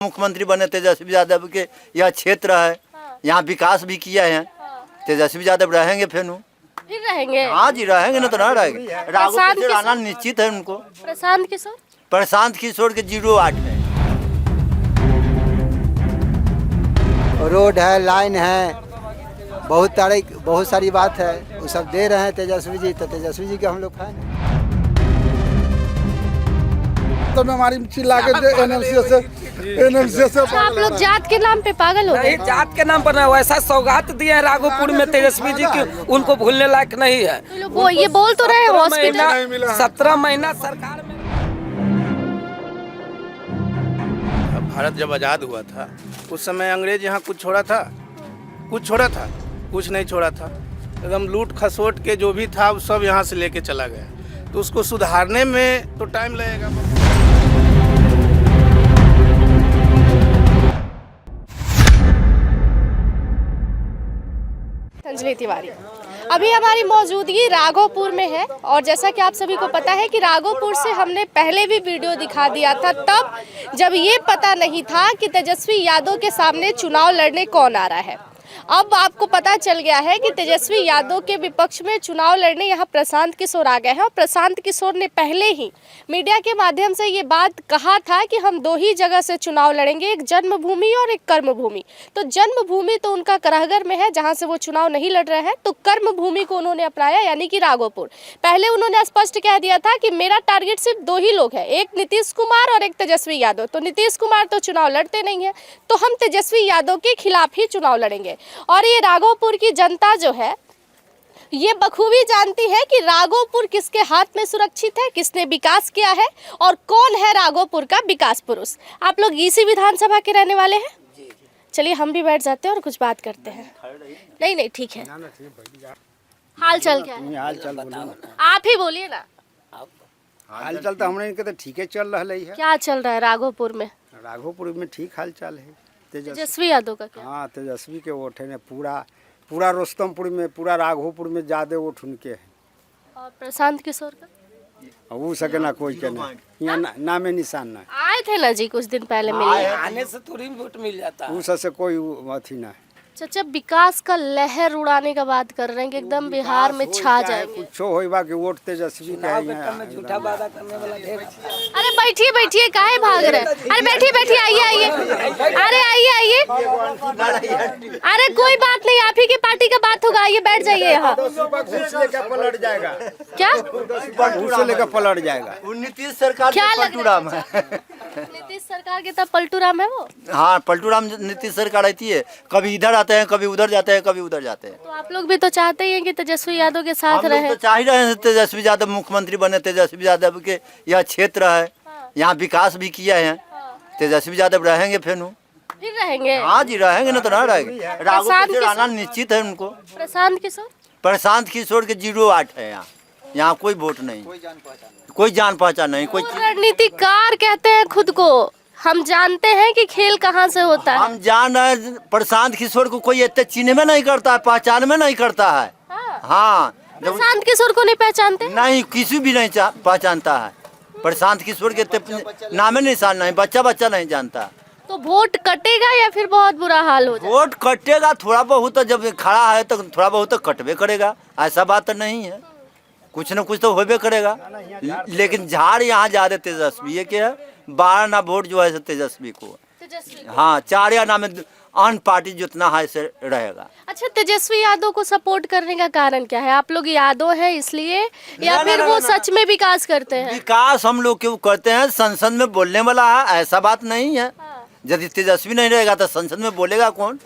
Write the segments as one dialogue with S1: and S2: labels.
S1: मुख्यमंत्री बने तेजस्वी यादव के यह क्षेत्र है। यहाँ विकास भी किया है। तेजस्वी यादव रहेंगे
S2: फिर रहेंगे।
S1: हाँ जी रहेंगे, ना तो ना रहेंगे। राघोपुर से रहना निश्चित है उनको।
S2: प्रशांत किशोर
S1: के 08 है।
S3: रोड है, लाइन है, बहुत सारी बात है, वो सब दे रहे हैं तेजस्वी जी, तो तेजस्वी जी के हम लोग फैन हैं।
S4: तो हमारी चिल्ला के एनएमसी से
S2: आप लोग जात के नाम पे पागल हो गए?
S5: जात के नाम पर ना, वैसा सौगात दिए हैं राघोपुर में तेजस्वी जी की, उनको भूलने लायक नहीं है।
S2: वो ये बोल तो रहे हॉस्पिटल
S5: 17 महीना सरकार में।
S6: भारत जब आज़ाद हुआ था उस समय अंग्रेज यहाँ कुछ छोड़ा था? कुछ नहीं छोड़ा था। एकदम लूट खसोट के जो भी था वो सब यहाँ से लेके चला गया। तो उसको सुधारने में तो टाइम लगेगा।
S2: संजली तिवारी। अभी हमारी मौजूदगी राघोपुर में है और जैसा कि आप सभी को पता है कि राघोपुर से हमने पहले भी वीडियो दिखा दिया था, तब जब ये पता नहीं था कि तेजस्वी यादव के सामने चुनाव लड़ने कौन आ रहा है। अब आपको पता चल गया है कि तेजस्वी यादव के विपक्ष में चुनाव लड़ने यहाँ प्रशांत किशोर आ गए हैं और प्रशांत किशोर ने पहले ही मीडिया के माध्यम से ये बात कहा था कि हम 2 ही जगह से चुनाव लड़ेंगे, एक जन्मभूमि और एक कर्मभूमि। तो जन्मभूमि तो उनका करहगर में है जहाँ से वो चुनाव नहीं लड़ रहे हैं, तो कर्मभूमि को उन्होंने अपनाया यानी कि राघोपुर। पहले उन्होंने स्पष्ट कह दिया था कि मेरा टारगेट सिर्फ 2 ही लोग हैं, एक नीतीश कुमार और एक तेजस्वी यादव। तो नीतीश कुमार तो चुनाव लड़ते नहीं है, तो हम तेजस्वी यादव के खिलाफ ही चुनाव लड़ेंगे। और ये राघोपुर की जनता जो है ये बखूबी जानती है कि राघोपुर किसके हाथ में सुरक्षित है, किसने विकास किया है और कौन है राघोपुर का विकास पुरुष। आप लोग इसी विधानसभा के रहने वाले हैं? चलिए हम भी बैठ जाते हैं और कुछ बात करते हैं। नहीं ठीक है। हाल चल क्या है?
S3: हाल चल
S2: आप ही बोलिए ना।
S3: हाल चल तो हमने इनके तो ठीक है चल रहा है।
S2: क्या चल रहा है राघोपुर में?
S3: राघोपुर में ठीक हाल चाल है।
S2: तेजस्वी यादव का क्या?
S3: हाँ, तेजस्वी के वोट है, पूरा रोस्तमपुर में, पूरा राघोपुर में ज्यादा वोट उनके हैं।
S2: और प्रशांत किशोर का?
S3: वो सके ना कोई के ना, यहाँ नामे निशान ना।
S2: आए थे ना जी कुछ दिन पहले मिले।
S5: आने से थोड़ी वोट मिल जाता है।
S3: उस से कोई अथी ना।
S2: चाचा विकास का लहर उड़ाने का बात कर रहे हैं कि एकदम बिहार में छा जाएंगे।
S3: कुछ होइबा कि वोट तेजस्वी का है।
S5: झूठा वादा करने वाला ढेर।
S2: अरे बैठिए काहे भाग रहे हैं? अरे बैठिए आइए। अरे आइए। अरे कोई बात नहीं, आप ही की पार्टी का बात होगा, आइए बैठ जाइए यहाँ।
S3: पलट जाएगा
S2: क्या?
S3: लेकर पलट जाएगा।
S1: नीतीश सरकार
S2: क्या
S1: पलटूराम है।
S2: नीतीश सरकार के तब पलटूराम है वो।
S1: हाँ पलटूराम नीतीश सरकार रहती है, कभी इधर आते हैं, कभी उधर जाते हैं, कभी उधर जाते हैं।
S2: तो आप लोग भी तो चाहते ही हैं कि तेजस्वी यादव के साथ रहे।
S1: तो चाह ही रहे हैं तेजस्वी यादव मुख्यमंत्री बने। तेजस्वी यादव के यह क्षेत्र है। यहाँ विकास भी किया है। तेजस्वी यादव रहेंगे
S2: फिर रहेंगे।
S1: हाँ जी रहेंगे, ना तो ना रहेंगे। राघोपुर से रहना निश्चित है उनको।
S2: प्रशांत किशोर
S1: के 08 है। यहाँ कोई वोट नहीं, कोई जान पहचान नहीं। कोई
S2: रणनीतिकार कहते हैं खुद को। हम जानते हैं कि खेल कहाँ से होता है।
S1: हम जान रहे हैं प्रशांत किशोर को कोई इतने चिन्ह में नहीं करता है, पहचान में नहीं करता है। हाँ
S2: प्रशांत किशोर को नहीं पहचानते?
S1: नहीं, किसी भी नहीं पहचानता है। प्रशांत किशोर के नामे निशान नहीं, बच्चा नहीं जानता।
S2: तो वोट कटेगा या फिर बहुत बुरा हाल हो जाएगा?
S1: वोट कटेगा थोड़ा बहुत, तो जब खड़ा है तो थोड़ा बहुत तो कटबे करेगा, ऐसा बात तो नहीं है। कुछ न कुछ तो होबे करेगा। लेकिन झाड़ यहाँ ज्यादा तेजस्वी के है। 12 ना वोट जो है तेजस्वी को। हाँ 4 या नाम अन्य पार्टी जितना है से रहेगा।
S2: अच्छा, तेजस्वी यादव को सपोर्ट करने का कारण क्या है? आप लोग यादव हैं इसलिए या फिर वो सच में विकास करते हैं?
S1: विकास हम लोग क्यों करते हैं, संसद में बोलने वाला है, ऐसा बात नहीं है। यदि तेजस्वी नहीं रहेगा तो संसद में बोलेगा कौन,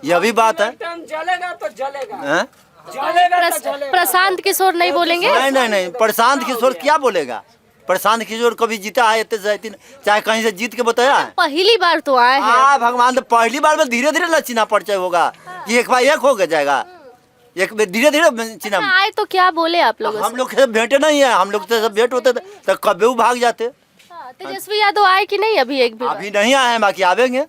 S1: यह भी बात है।
S5: जलेगा तो जलेगा।
S2: प्रशांत किशोर नहीं बोलेंगे?
S1: नहीं, प्रशांत किशोर क्या बोलेगा? प्रशांत किशोर कभी जीता है चाहे कहीं से जीत के बताया है?
S2: पहली बार तो आए हैं।
S1: हाँ भगवान, तो पहली बार में धीरे धीरे लचीना परिचय होगा कि एक बार एक हो जाएगा, एक धीरे धीरे चिन्ह।
S2: आए तो क्या बोले आप लोग?
S1: हम लोग से भेंटे नहीं है, हम लोग से सब भेंट होते तो कभी वो भाग जाते।
S2: तेजस्वी यादव आए कि नहीं? अभी
S1: अभी नहीं आए हैं, बाकी आवेंगे।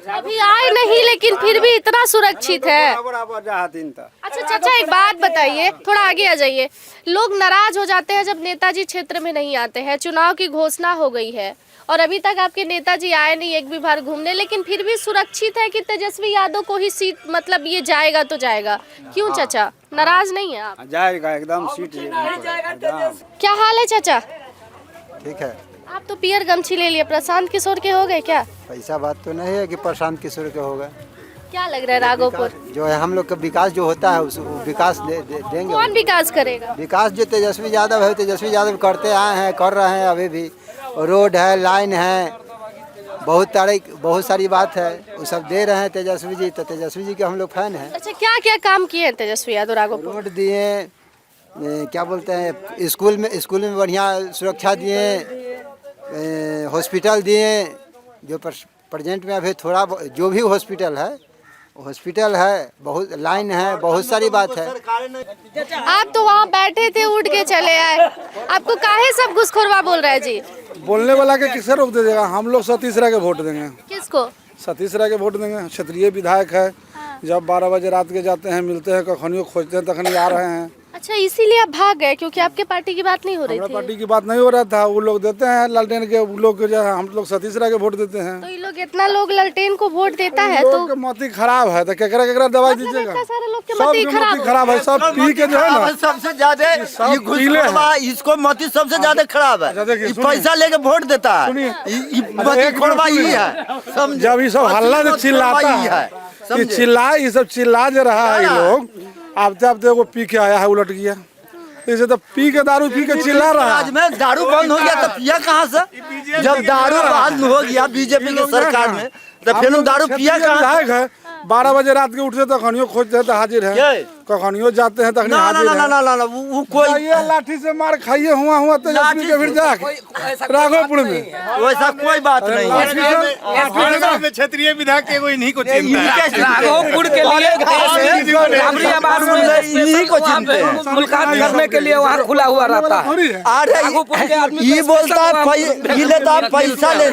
S2: अभी आए नहीं, लेकिन फिर भी इतना सुरक्षित है। अच्छा चाचा एक बात बताइए, थोड़ा आगे आ जाइए। लोग नाराज हो जाते हैं जब नेताजी क्षेत्र में नहीं आते हैं। चुनाव की घोषणा हो गई है और अभी तक आपके नेताजी आए नहीं एक भी बार घूमने, लेकिन फिर भी सुरक्षित है कि तेजस्वी यादव को ही सीट, मतलब ये जाएगा तो जाएगा। क्यों चाचा, नाराज नहीं है आप?
S7: जाएगा एकदम सीट एकदम।
S2: क्या हाल है चाचा?
S3: ठीक है।
S2: आप तो पियर गमछी ले लिए, प्रशांत किशोर के हो गए क्या?
S3: पैसा बात तो नहीं है कि प्रशांत किशोर के होगा।
S2: क्या लग रहा है राघोपुर
S3: जो है हम लोग का विकास जो होता है उस विकास देंगे।
S2: कौन विकास करेगा?
S3: विकास जो तेजस्वी यादव है, तेजस्वी यादव करते आए हैं, कर रहे हैं अभी भी। रोड है, लाइन है, बहुत सारी बात है, वो सब दे रहे हैं तेजस्वी जी। तो तेजस्वी जी के हम लोग फैन हैं।
S2: अच्छा, क्या क्या काम किए हैं तेजस्वी यादव राघोपुर?
S3: रोड दिए, क्या बोलते हैं, स्कूल में बढ़िया सुरक्षा दिए, हॉस्पिटल दिए। जो प्रेजेंट में अभी थोड़ा जो भी हॉस्पिटल है, बहुत लाइन है, बहुत सारी बात है।
S2: आप तो वहाँ बैठे थे, उठ के चले आए। आपको काहे सब घुसखोरवा बोल रहे हैं जी?
S4: बोलने वाला के किसे रोक दे देगा? हम लोग सतीश राय के वोट देंगे।
S2: किसको?
S4: सतीश राय के वोट देंगे। क्षेत्रीय विधायक है। जब 12 बजे रात के जाते हैं, मिलते हैं, कखनियों खोजते हैं, तखनी आ रहे हैं।
S2: अच्छा, इसीलिए आप भाग गए क्योंकि आपके पार्टी की बात नहीं हो रही
S4: हमारा
S2: थी?
S4: पार्टी की बात नहीं हो रहा था। वो लोग देते हैं लालटेन के, वो लोग जो है, हम लोग सतीश राय के वोट देते हैं।
S2: तो ये लोग, इतना लोग ललटेन को वोट देता है
S4: लोग
S2: तो
S4: के मती खराब है, तो केकरा दवाई दीजिएगा?
S2: इतना सारे लोग के
S4: सब
S2: मती
S4: के
S2: खराब
S4: मती खराब है। सब पी के जो है ना,
S1: सबसे ज्यादा ये घुसखोरवा, इसको मोती सबसे ज्यादा खराब है।
S4: देखिए,
S1: ये पैसा लेके वोट देता है, ये मोती खोरवा ही है। समझे?
S4: जब ये सब हल्ला जो चिल्लाता है, ये सब चिल्ला जो रहा है, ये लोग आप देखो पी के आया है, उलट गया। इसे तो पी के दारू पी के चिल्ला रहा है।
S1: आज में दारू बंद हो गया तो पिया कहाँ से? जब दारू बंद हो गया बीजेपी की सरकार में, तो फिर दारू पिया कहाँ?
S4: है 12 बजे रात के उठते तो कखनियों खोजते हैं तो हाजिर है, कखनियों जाते हैं तखनी
S1: ना ना
S4: हाजिर
S1: ना
S4: है।
S1: ना ना ना, वो कोई
S4: ये लाठी से मार खाइए हुआ तेजस्वी के फिर जाके राघोपुर में
S1: वैसा कोई बात नहीं है।
S6: में क्षेत्रीय विधायक के कोई नहीं को चिंता है।
S5: राघोपुर के लिए राबड़ी आबाद में
S1: इन्हीं को चिंता है।
S5: मुलाकात करने के लिए वहाँ खुला हुआ रहता है। राघोपुर के आदमी
S1: ये बोलता है ये लेता है पैसा ले।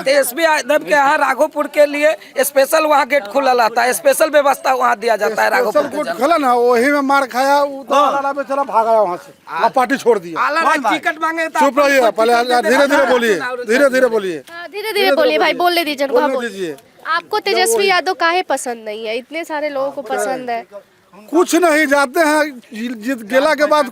S5: तेजस्वी यादव के यहाँ राघोपुर के लिए स्पेशल वहाँ गेट खुला रहता है, स्पेशल व्यवस्था वहाँ दिया जाता है राघोपुर के।
S4: खोला ना, वही में मार खाया, बेचारा भागा वहाँ से, आप पार्टी छोड़ दिया।
S5: टिकट मांगे
S4: चुप रहिए, पहले धीरे धीरे बोलिए, धीरे बोलिए,
S2: धीरे धीरे बोलिए भाई, बोलने दीजिए उनको। हाँ,
S4: बोलने दीजिए।
S2: आपको तेजस्वी यादव काहे पसंद नहीं है? इतने सारे लोगों को पसंद है।
S4: कुछ नहीं, जाते हैं जीत गेला के बाद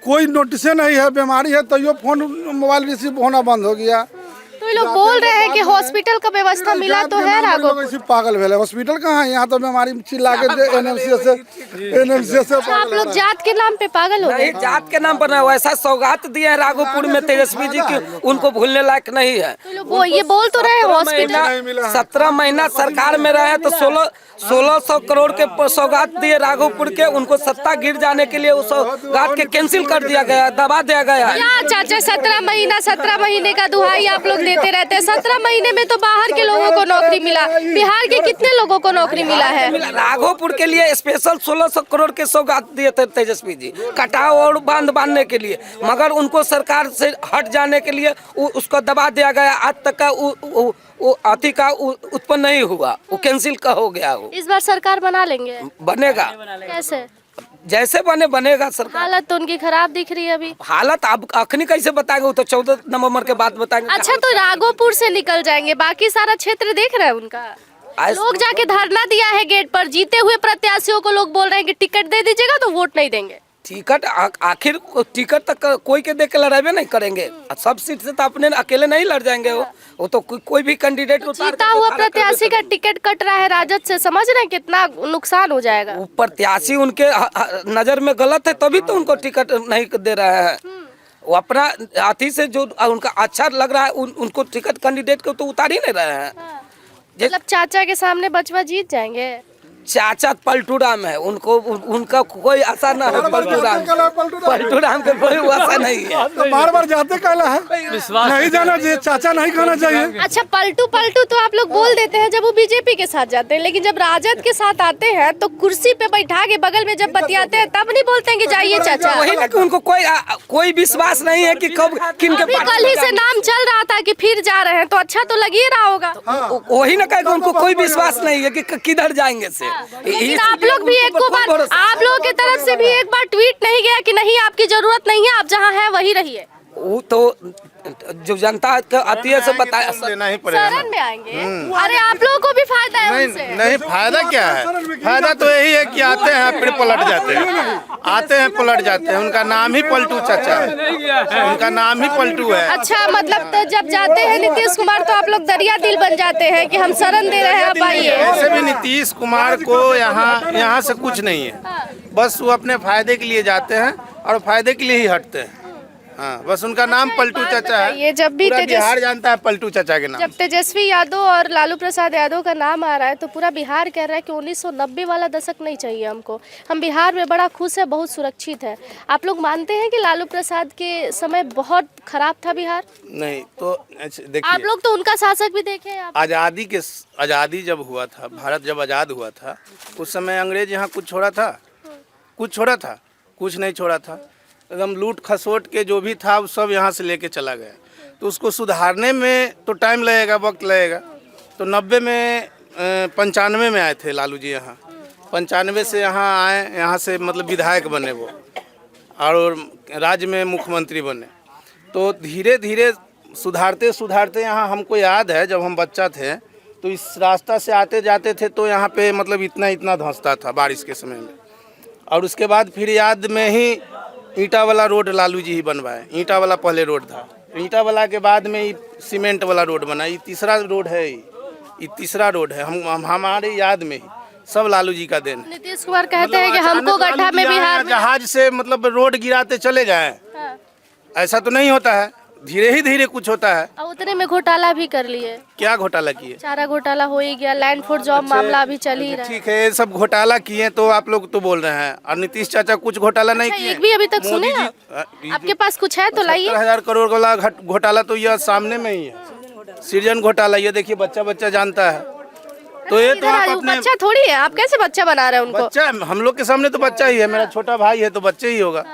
S4: कोई नोटिस नहीं है। बीमारी है तो यो फोन मोबाइल रिसीव होना बंद हो गया।
S2: तो ये लोग बोल रहे हैं कि हॉस्पिटल का व्यवस्था मिला तो है राघोपुर।
S4: पागल भेले, हॉस्पिटल कहाँ है? यहाँ तो बीमारी चिल्ला के एनएमसीएच से
S2: आप लोग जात के नाम पे पागल हो गए?
S5: नहीं, जात के नाम पर नहीं, वैसा सौगात दिए हैं राघोपुर में तेजस्वी जी की, उनको भूलने लायक नहीं है।
S2: तो लोग वो ये बोल तो रहे हॉस्पिटल।
S5: 17 महीना सरकार में रहे तो 1600 करोड़ के सौगात दिए राघोपुर के, उनको सत्ता गिर जाने के लिए उस सौगात के कैंसिल कर दिया गया, दबा दिया गया है।
S2: क्या चाचा, 17 महीने का दुहाई आप लोग देते रहते हैं। 17 महीने में तो बाहर के लोगों को नौकरी मिला, बिहार के कितने लोगों को नौकरी मिला है?
S5: राघोपुर के लिए स्पेशल 1600 करोड़ के सौगात दिए थे तेजस्वी जी, कटाव और बांध बांधने के लिए, मगर उनको सरकार से हट जाने के लिए उसको दबा दिया गया। आज तक का वो अति का उत्पन्न नहीं हुआ, वो कैंसिल का हो गया। वो
S2: इस बार सरकार बना लेंगे?
S5: बनेगा,
S2: कैसे?
S5: जैसे बनेगा सरकार।
S2: हालत तो उनकी खराब दिख रही है अभी।
S5: हालत अब अखनी कैसे बताएंगे? वो तो 14 नवंबर के बाद बताएंगे।
S2: अच्छा, तो राघोपुर से निकल जाएंगे, बाकी सारा क्षेत्र देख रहे हैं उनका। लोग जाके धरना दिया है गेट पर, जीते हुए प्रत्याशियों को लोग बोल रहे हैं कि टिकट दे दीजिएगा तो वोट नहीं देंगे।
S5: टिकट आखिर टिकट तक कोई के देख के लड़ाई नहीं करेंगे। सब सीट से तो अपने अकेले नहीं लड़ जाएंगे। वो तो कोई भी कैंडिडेट
S2: तो जीता हुआ प्रत्याशी का टिकट कट रहा है राजद से, समझ रहे हैं कितना नुकसान हो जाएगा?
S5: वो प्रत्याशी उनके नजर में गलत है, तभी तो उनको टिकट नहीं दे रहे हैं। वो अपना हाथी से जो उनका अच्छा लग रहा है उनको टिकट कैंडिडेट को तो उतार ही नहीं रहे हैं।
S2: मतलब चाचा के सामने बचवा जीत जाएंगे?
S5: चाचा पलटूराम है, उनका कोई आशा ना है। पलटूराम का कोई आशा नहीं है।
S4: तो बार जाते कहला है, नहीं जाना चाहिए, चाचा नहीं कहना चाहिए।
S2: अच्छा, पलटू तो आप लोग बोल देते हैं जब वो बीजेपी के साथ जाते हैं, लेकिन जब राजद के साथ आते हैं तो कुर्सी पे बैठा के बगल में जब बतियाते हैं तब नहीं बोलते हैं कि जाइए चाचा।
S5: वही ना कि उनको कोई विश्वास नहीं है कि कब किनके
S2: कल ही से नाम चल रहा था कि फिर जा रहे हैं, तो अच्छा तो लग ही रहा होगा।
S5: वही ना कहे उनको कोई विश्वास नहीं है कि किधर जाएंगे से।
S2: लेकिन आप लोग भी एक बार, आप लोगों की तरफ से भी एक बार ट्वीट नहीं गया कि नहीं आपकी जरूरत नहीं है, आप जहाँ हैं वही रहिए?
S5: वो तो जो जनता आती है सब बताया
S6: लेना ही पड़ेगा ना।
S2: शरण में आएंगे। अरे आप लोगों को भी फायदा है उनसे।
S6: नहीं फायदा क्या है, फायदा तो यही है कि आते हैं फिर पलट जाते हैं, आते हैं पलट जाते हैं। उनका नाम ही पलटू चाचा है, उनका नाम ही पल्टू है।
S2: अच्छा, मतलब तो जब जाते हैं नीतीश कुमार तो आप लोग दरिया दिल बन जाते हैं कि हम शरण दे रहे हैं, आप आइए।
S6: ऐसे भी नीतीश कुमार को यहाँ से कुछ नहीं है, बस वो अपने फायदे के लिए जाते हैं और फायदे के लिए ही हटते हैं। हाँ, बस उनका नाम पलटू चाचा है।
S2: ये जब भी
S6: पूरा बिहार जानता है पलटू चाचा के नाम।
S2: जब तेजस्वी यादव और लालू प्रसाद यादव का नाम आ रहा है तो पूरा बिहार कह रहा है कि 1990 वाला दशक नहीं चाहिए हमको, हम बिहार में बड़ा खुश है, बहुत सुरक्षित है। आप लोग मानते हैं कि लालू प्रसाद के समय बहुत खराब था बिहार?
S6: नहीं तो देखिए,
S2: आप लोग तो उनका शासक भी देखे हैं।
S6: आज़ादी जब हुआ था, भारत जब आज़ाद हुआ था, उस समय अंग्रेज यहाँ कुछ छोड़ा था? कुछ नहीं छोड़ा था। एकदम लूट खसोट के जो भी था वो सब यहाँ से लेके चला गया। तो उसको सुधारने में तो टाइम लगेगा, वक्त लगेगा। तो 90 में 95 में आए थे लालू जी यहाँ, 95 से यहाँ आए, यहाँ से मतलब विधायक बने वो और राज्य में मुख्यमंत्री बने। तो धीरे धीरे सुधारते यहाँ, हमको याद है जब हम बच्चा थे तो इस रास्ता से आते जाते थे तो यहाँ पे मतलब इतना धंसता था बारिश के समय में। और उसके बाद फिर याद में ही ईंटा वाला रोड लालू जी ही बनवाए। ईंटा वाला पहले रोड था, ईंटा वाला के बाद में ही सीमेंट वाला रोड बना। ये तीसरा रोड है, ये तीसरा रोड है। हम हमारे याद में ही सब लालू जी का देन है।
S2: नीतीश कुमार कहते हैं कि हमको गड्ढा में बिहार में
S6: जहाज से मतलब रोड गिराते चले जाए, ऐसा तो नहीं होता है, धीरे कुछ होता है।
S2: और उतने में घोटाला भी कर लिए।
S6: क्या घोटाला किए?
S2: चारा घोटाला हो ही गया, लैंड फॉर जॉब मामला अभी चल ही रहा है।
S6: ठीक है, ये सब घोटाला किए तो आप लोग तो बोल रहे हैं, और नीतीश चाचा कुछ घोटाला नहीं किए।
S2: एक भी अभी तक सुने आप? आपके पास कुछ है तो लाइए।
S6: 70,000 करोड़ वाला घोटाला तो यह सामने में ही है, सृजन घोटाला। ये देखिए बच्चा जानता है। तो ये तो आप अपने
S2: बच्चा थोड़ी है, आप कैसे बच्चा बना रहे हैं उनको?
S6: बच्चा हम लोग के सामने तो बच्चा ही है, मेरा छोटा भाई है तो बच्चे ही होगा।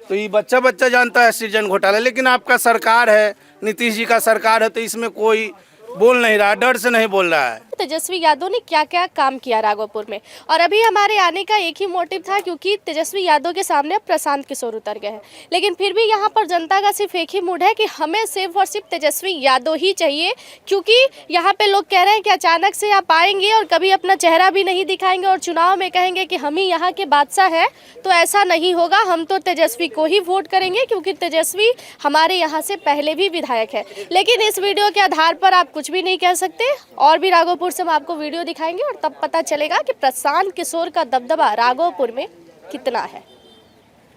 S6: तो ये बच्चा जानता है सृजन घोटाला। लेकिन आपका सरकार है, नीतीश जी का सरकार है, तो इसमें कोई बोल नहीं रहा, डर से नहीं बोल रहा है।
S2: तेजस्वी यादव ने क्या क्या काम किया राघोपुर में, और अभी हमारे आने का एक ही मोटिव था क्योंकि तेजस्वी यादव के सामने अब प्रशांत किशोर उतर गए हैं। लेकिन फिर भी यहाँ पर जनता का सिर्फ एक ही मूड है कि हमें सिर्फ और सिर्फ तेजस्वी यादव ही चाहिए, क्योंकि यहाँ पे लोग कह रहे हैं कि अचानक से आप आएंगे और कभी अपना चेहरा भी नहीं दिखाएंगे और चुनाव में कहेंगे कि हम ही यहाँ के बादशाह हैं। तो ऐसा नहीं होगा, हम तो तेजस्वी को ही वोट करेंगे क्योंकि तेजस्वी हमारे यहाँ से पहले भी विधायक है। लेकिन इस वीडियो के आधार पर आप कुछ भी नहीं कह सकते, और भी राघोपुर से हम आपको वीडियो दिखाएंगे और तब पता चलेगा कि प्रशांत किशोर का दबदबा राघोपुर में कितना है।